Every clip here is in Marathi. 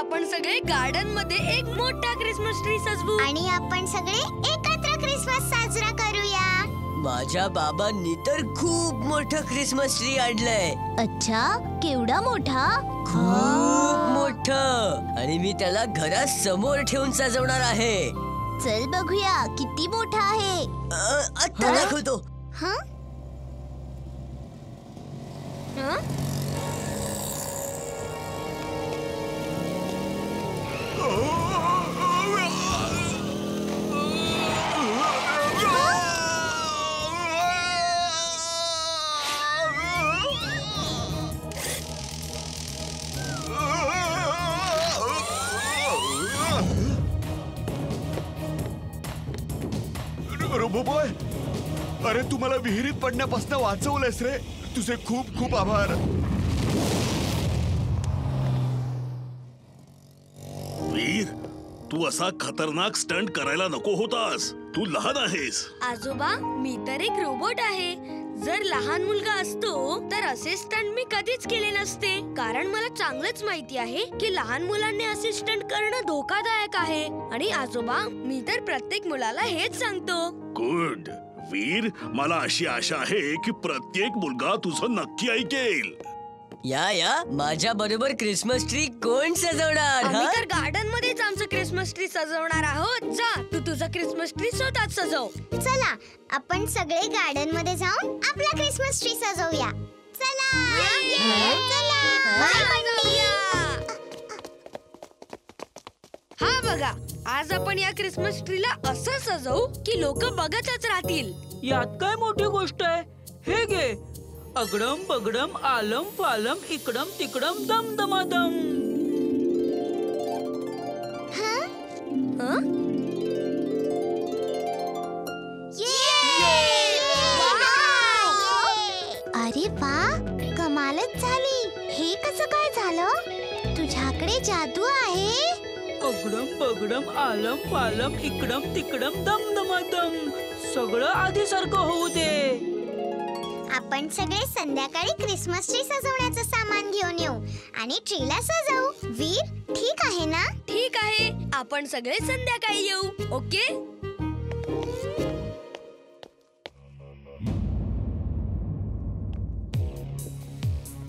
आपण सगळे गार्डन मध्ये एक मोठा क्रिसमस ट्री सजवू आणि आपण सगळे एकत्र क्रिसमस साजरा करूया. माझ्या बाबांनी तर खूप मोठं क्रिसमस ट्री आणलंय. अच्छा, केवढा मोठा? खूप मोठं. आणि मी त्याला घरात समोर ठेवून सजवणार आहे. चल बघूया किती मोठा आहे. आता दाखवतो. रोबोबॉय, अरे तू मला विहिरीत पडण्यापासून वाचवलंयस रे. तुझे खूप खूप आभार. वीर, तू असा खतरनाक स्टंट करायला नको होतास. तू लहान आहेस. आजोबा, मी तर एक रोबोट आहे. जर लहान मुलगा असतो तर असे स्टंट मी कधीच केले नसते. कारण मला चांगलंच माहिती आहे की लहान मुलांनी असे स्टंट करणं धोकादायक आहे. आणि आजोबा, मी तर प्रत्येक मुलाला हेच सांगतो. गुड. वीर, मला अशी आशा आहे की प्रत्येक मुलगा तुझं नक्की ऐकेल. या माझ्या बरोबर क्रिसमस ट्री कोण सजवणार? आम्ही तर गार्डन मध्येच आमचं क्रिसमस ट्री सजवणार आहोत. जा, तू तुझा क्रिसमस ट्री स्वतःच सजव. चला, आपण सगळे गार्डन मध्ये जाऊन आपला क्रिसमस ट्री सजवूया. चला. हा बघा, आज आपण या क्रिसमस ट्रीला असं सजवू की लोक बघतच राहतील. यात काय मोठी गोष्ट आहे? हे घे, अगडम बगडम आलम फालम इकडम तिकडम दम दमादम. अरे वा, कमालच झाली. हे कसं काय झालं? तुझ्याकडे जादू आहे. अगडम बगडम आलम फालम इकडम तिकडम दम दमादम. सगळं आधी सारखं होऊ दे. आपण सगळे संध्याकाळी क्रिसमस ट्री सजवण्याचं सामान घेऊन येऊ आणि ट्रीला सजवू. वीर, ठीक आहे ना? ठीक आहे, आपण सगळे संध्याकाळी येऊ. ओके.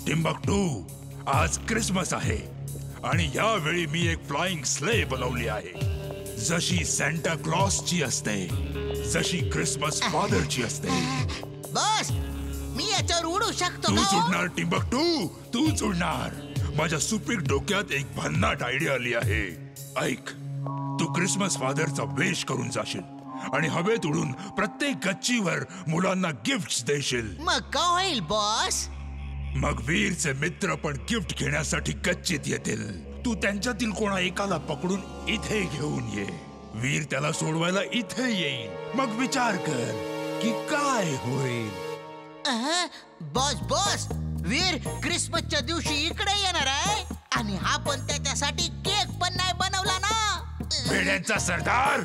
टिम्बक्टू, आज क्रिसमस आहे आणि यावेळी मी एक फ्लाइंग स्ले बनवली आहे. जशी सॅन्टा क्लॉसची असते, जशी क्रिसमस फादरची असते. बस, मी याच्यावर उडू शकतो. तू उडणार टिम्बक्टू, तूच उडणार. माझ्या सुपीक डोक्यात एक भन्नाट आयडिया आली आहे. ऐक, तू क्रिसमस फादरचा वेश करून जाशील आणि हवेत उडून प्रत्येक गच्चीवर मुलांना गिफ्ट देशील. मग का होईल बॉस? मग वीरचे मित्र पण गिफ्ट घेण्यासाठी गच्चीत येतील. तू त्यांच्यातील कोणा एकाला पकडून इथे घेऊन ये. वीर त्याला सोडवायला इथे येईल. मग विचार कर की काय होईल. बॉस, वीर क्रिसमसच्या दिवशी इकडे येणार आहे आणि हा पण त्याच्यासाठी केक पण नाही बनवला ना. भेड्यांचा सरदार,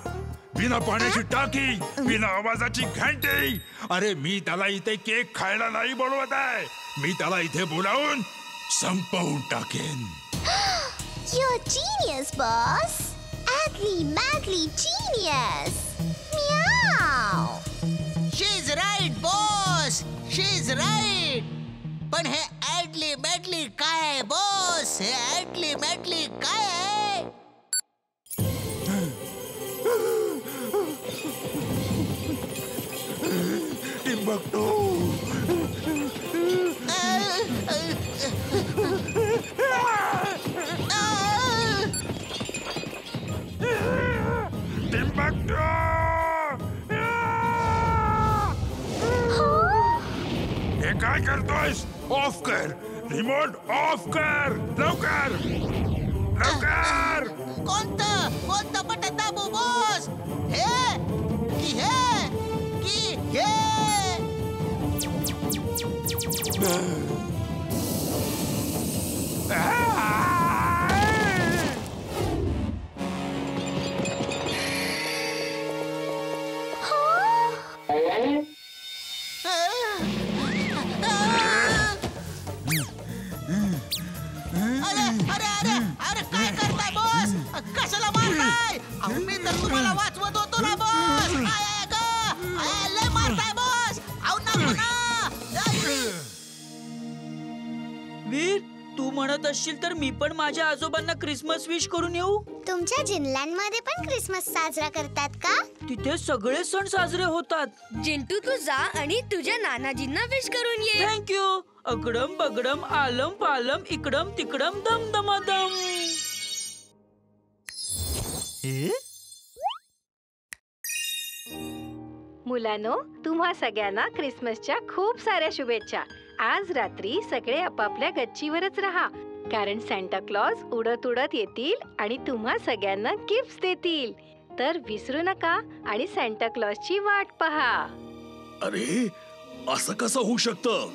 बिना पाण्याची टाकी, बिना आवाजाची घंटी. अरे मी त्याला इथे केक खायला नाही बोलवत आहे. मी त्याला इथे बोलावून संपवून टाकेन. You're genius, boss. Adly madly genius. Meow. She's right, boss. She's right. पण हे ऍडली मॅडली काय आहे बॉस? हे ऍडली मॅडली काय आहे? टिम्बक्टू, हे काय करतोयस? ऑफ कर, रिमोट ऑफ कर, लवकर लवकर. कोणतं बटन दाबू बॉस? हे की हे की हे? अरे काय करता मारताय? अहो, मी तर तुम्हाला वाचवत होतो ना बॉस. आय ग, लय मारताय बॉस. अहो नको ना. वीर, तू म्हणत असशील तर मी पण माझ्या आजोबांना क्रिसमस विश करून येऊ. तुमच्या जिल्ह्यांमध्ये पण क्रिसमस साजरा करतात का? तिथे सगळे सण साजरे होतात. जिंटू तू जा आणि तुझ्या नानाजींना विश करून ये. थँक्यू. अगडम बगडम आलम पालम इकडम तिकडम दमदमादम. मुलांनो, तुम्हा सगळ्यांना क्रिसमसच्या खूप साऱ्या शुभेच्छा. आज रात्री सगळे आपापल्या गच्चीवरच राहा, कारण सॅन्टा क्लॉज उडत उडत येतील आणि तुम्हा सगळ्यांना गिफ्ट्स देतील. तर विसरू नका आणि सॅन्टा क्लॉजची वाट पहा. अरे, असं कसं होऊ शकतं?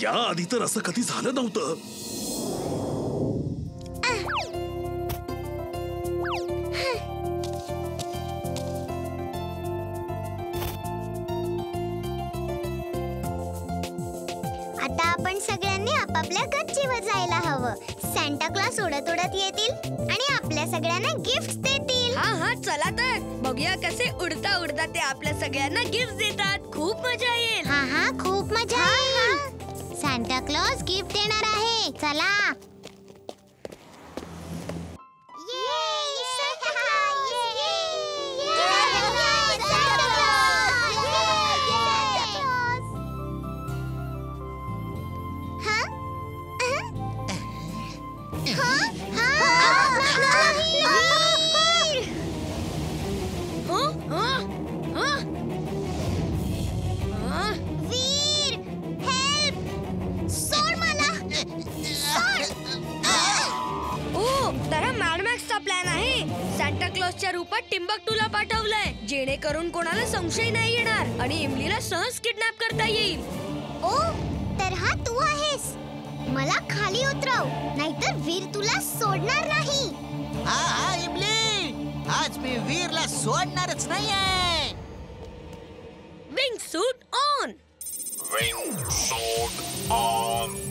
या आधी तर असं कधी झालं नव्हतं. आता आपण सगळ्यांनी आपापल्या गच्चीवर जायला हवं. सॅन्टा क्लॉज उडत उडत येतील आणि आपल्या सगळ्यांना गिफ्ट्स देतील. हा चला तर बघूया कसे उडता उडता ते आपल्या सगळ्यांना गिफ्ट देतात. खूप मजा येईल. हा खूप मजा येईल. सॅन्टा क्लॉज गिफ्ट देणार आहे. चला. क्लॉजच्या रूपात टिम्बक्टूला पाठवलंय, जेणेकरून कोणाला संशय नाही येणार आणि इमलीला सहज किडनॅप करता येईल. ओ, तर हा तू आहेस. मला खाली उतरव, नाहीतर वीर तुला सोडणार नाही. हा इमली, आज मी वीरला सोडणारच नाहीये. Wingsuit on. Wingsuit on.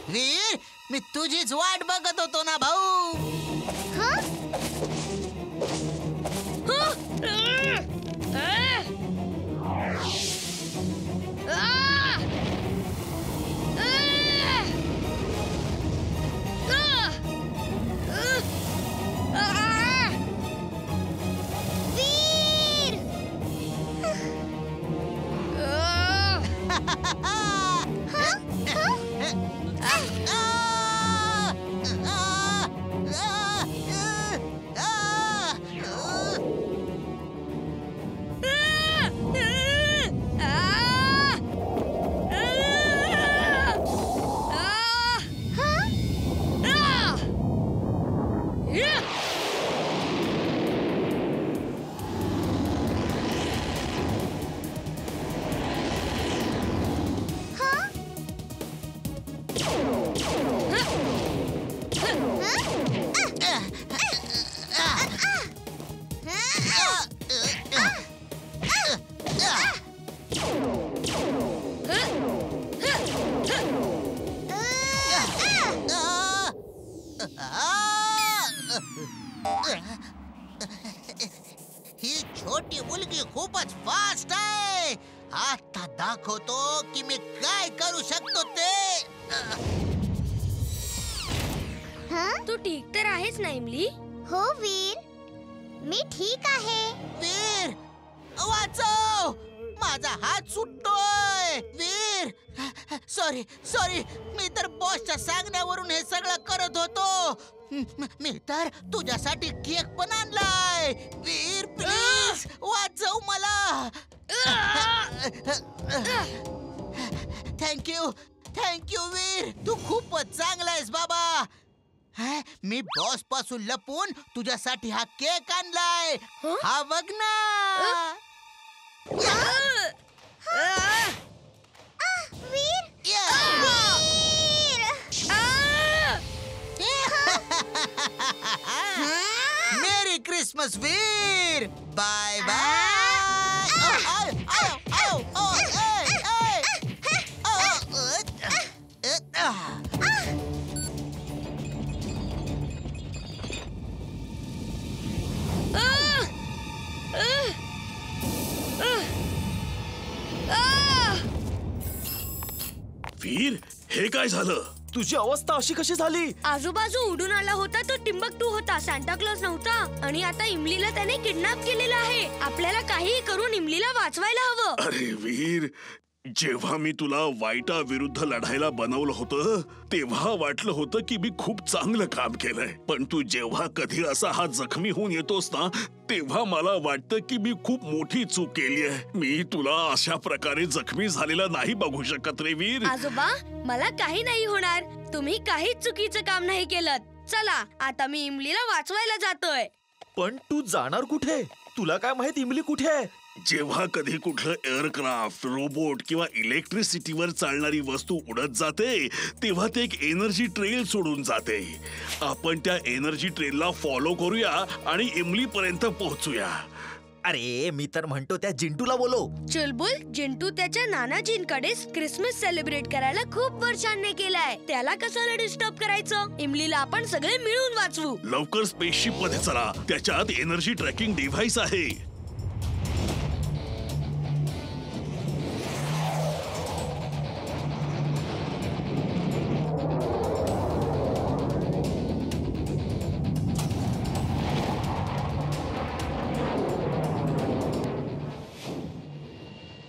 Veer, मी तुझीच वाट बघत होतो ना भाऊ. ही छोटी मुलगी खूपच फास्ट आहे. आता दाखवतो की मी काय करू शकतो ते. तू ठीक तर आहेस ना इमली? हो वीर, मी ठीक आहे. वीर, वाचव, माझा हात सुटतोय. वीर, सॉरी, मी तर बॉसच्या सांगण्यावरून हे सगळं करत होतो. मी तर तुझ्यासाठी केक पण आणलाय. वीर, प्लीज वाचव मला. थँक्यू वीर, तू खूपच चांगला आहेस बाबा. मी बॉस पासून लपून तुझ्यासाठी हा केक आणलाय. हा बघ ना. Merry Christmas Veer. Bye bye. काय झालं? तुझी अवस्था अशी कशी झाली? आजूबाजू उडून आला होता तो टिंबकटू होता, सांता क्लॉज नव्हता. आणि आता इमलीला त्याने किडनॅप केलेला आहे. आपल्याला काहीही करून इमलीला वाचवायला हवं. अरे वीर, जेव्हा मी तुला वाईटा विरुद्ध लढायला बनवलं होतं तेव्हा वाटलं होतं की मी खूप चांगलं काम केलंय. पण तू जेव्हा कधी असा हा जखमी होऊन येतोस ना, तेव्हा मला वाटतं की मी खूप मोठी चूक केली आहे. मी तुला अशा प्रकारे जखमी झालेला नाही बघू शकत रे वीर. आजोबा, मला काही नाही होणार. तुम्ही काहीच चुकीचं काम नाही केलं. चला, आता मी इमलीला वाचवायला जातोय. पण तू जाणार कुठे? तुला काय माहित इमली कुठे आहे? जेव्हा कधी कुठलं एअरक्राफ्ट, रोबोट किंवा इलेक्ट्रिसिटीवर चालणारी वस्तू उडत जाते तेव्हा ते एक एनर्जी ट्रेल सोडून जाते. आपण त्या एनर्जी ट्रेलला फॉलो करूया आणि इमली पर्यंत पोहोचूया. अरे मी तर म्हणतो त्या जिंटूला बोलव. चुलबुल, जिंटू त्याच्या नानाजींकडे क्रिसमस सेलिब्रेट करायला खूप वर्षांनी केलाय. त्याला कशाला डिस्टर्ब करायचं? इमलीला आपण सगळे मिळून वाचवू. लवकर स्पेसशिप मध्ये चला, त्याच्यात एनर्जी ट्रॅकिंग डिव्हाइस आहे.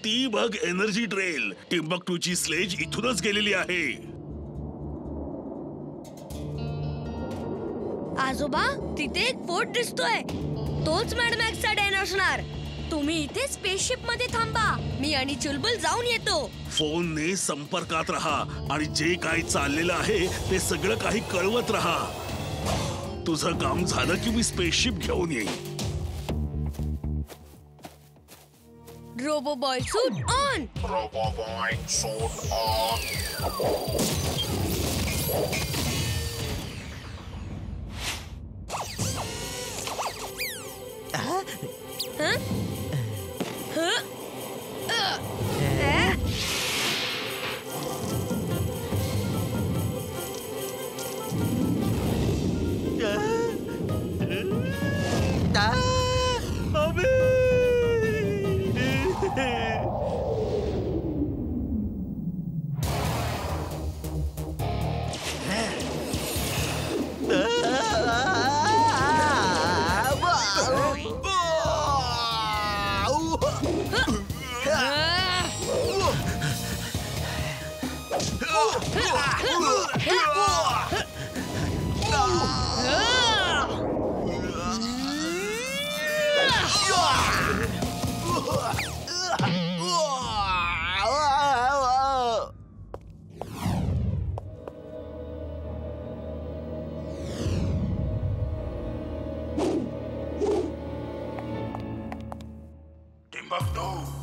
ती बघ एनर्जी ट्रेल. टिंबकटूची स्लेज इथूनच गेलेली आहे. आजोबा, तिथे एक फोर्ट दिसतोय. तोच मॅड मॅक्सचा डॅन असणार. तुम्ही इथे स्पेसशिप मध्ये थांबा. मी आणि चुलबुल जाऊन येतो. फोनने संपर्कात राहा आणि जे काही चाललेलं आहे ते सगळं काही कळवत राहा. तुझं काम झालं की मी स्पेसशिप घेऊन येईन. Robo boy suit on.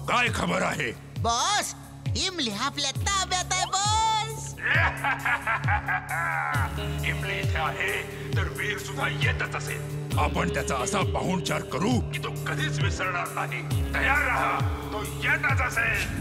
काय खबर आहे? बॉस, इमली आपल्या ताब्यात आहे बॉस. इमली इथे आहे तर वीर सुद्धा येतच असेल. आपण त्याचा असा पाहुणचार करू की तो कधीच विसरणार नाही. तयार राहा, तो येतच असेल.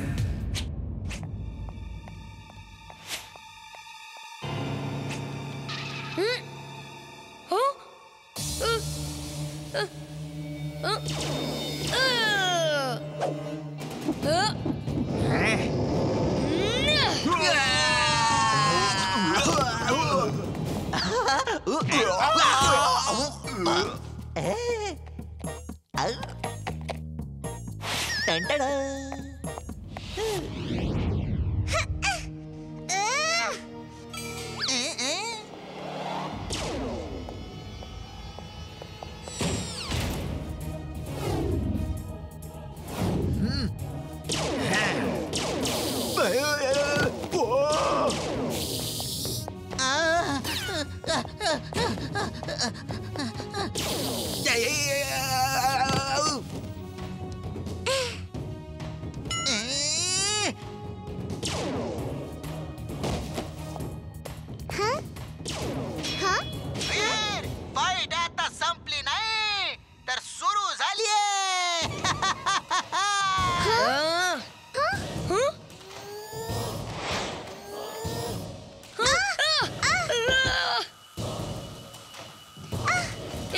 फाईट आता संपली नाही तर सुरू झालीये.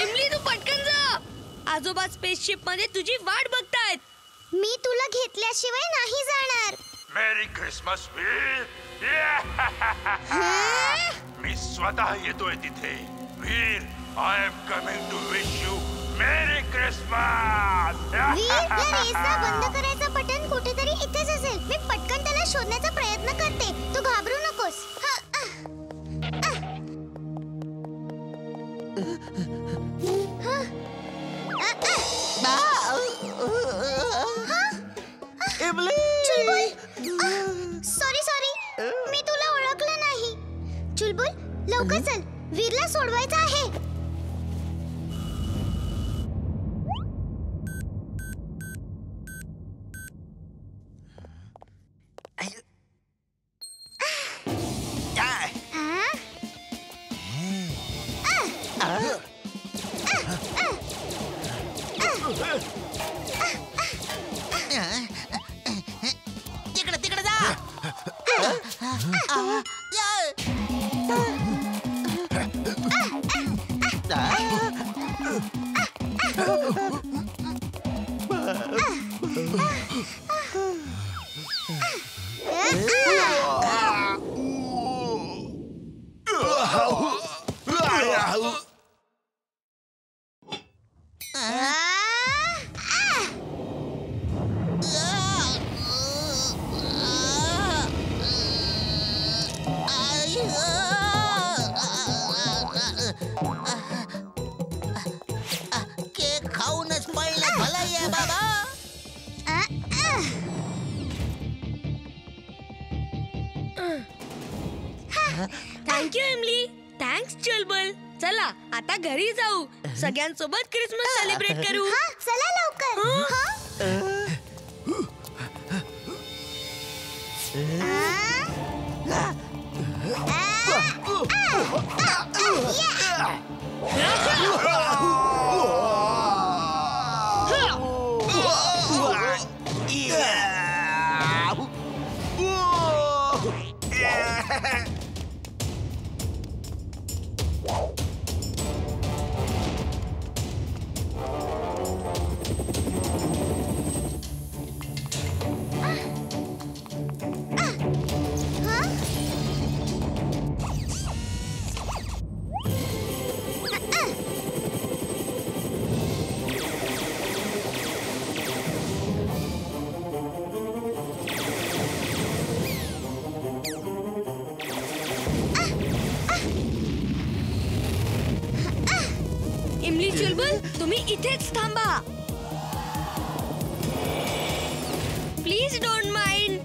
इमली, तू पटकन जा. आजोबा स्पेसशिप मध्ये तुझी वाट बघतायत. मी तुला घेतल्याशिवाय नाही जाणार. मेरी क्रिसमस वीर. मी स्वतः येतोय तिथे. Veer, I am coming to wish you merry Christmas. Veer, या रेसला बंद करायचं बटन कुठेतरी इथेच असेल. मी पटकन त्याला शोधण्याचा प्रयत्न करते. तू घाबरू नकोस. सॉरी, मी तुला ओळखलं नाही. चुलबुल, लवकर चल, वीरला सोडवायचं आहे. तिकडे जा. केक खाऊनच पडलं भलाई आहे बाबा. Thank you Emily. थँक्स चुलबुल. चला आता घरी जाऊ. सगळ्यांसोबत क्रिसमस सेलिब्रेट करू. हा, चला लवकर. इमली, चुलबुल, तुम्ही इथेच थांबा. Please don't mind.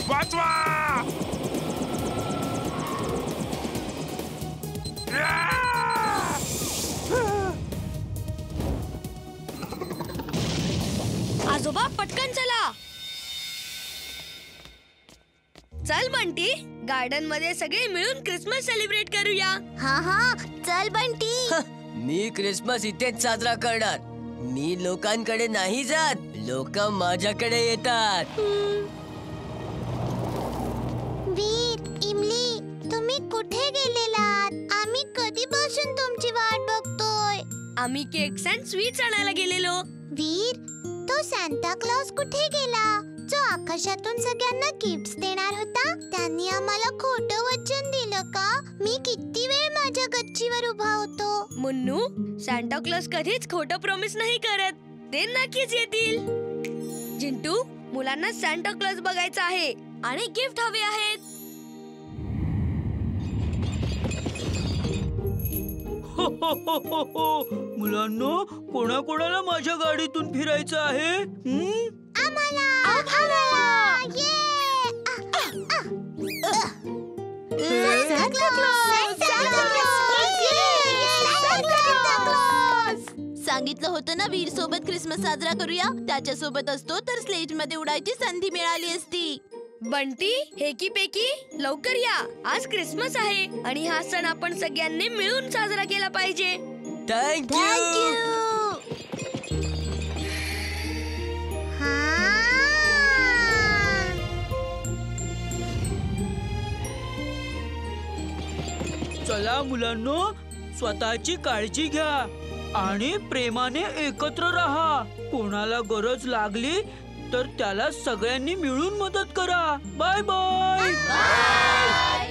वाचवा. आजोबा पटकन चला. चल बंटी, गार्डन मध्ये सगळे मिळून क्रिसमस सेलिब्रेट करूया. हा, चल बंटी. मी क्रिसमस इथेच साजरा करणार. मी लोकांकडे नाही जात, लोक माझ्याकडे येतात. वीर, इमली, तुम्ही कुठे गेलेलात? आम्ही कधीपासून तुमची वाट बघतोय. आम्ही केक्स अँड स्वीट्स आणायला गेलेलो. वीर, तो सांता क्लॉज कुठे गेला? जो आकाशातून सगळ्यांना गिफ्ट्स देणार होता. त्यांनी आम्हाला खोटं वचन दिलं का? मी किती वेळ माझ्या गच्चीवर उभा होतो. मुन्नू, सांता क्लॉज कधीच खोटं प्रॉमिस नाही करत. ते नक्कीच येतील. जिंटू, मुलांना सांता क्लॉज बघायचा आहे आणि गिफ्ट हवे आहेत. मुलांनो, कोणाकोणाला माझ्या गाडीतून फिरायचं आहे? आम्हाला. सांगितलं होतं ना वीर सोबत क्रिसमस साजरा करूया. त्याच्या सोबत असतो तर स्लेज मध्ये उडायची संधी मिळाली असती. बंटी, हेकी पेकी, लवकर या. आज क्रिसमस आहे आणि हा सण आपण सगळ्यांनी मिळून साजरा केला पाहिजे. थँक्यू. चला मुलांनो, स्वतःची काळजी घ्या आणि प्रेमाने एकत्र राहा. कोणाला गरज लागली तर त्याला सगळ्यांनी मिळून मदत करा. Bye bye.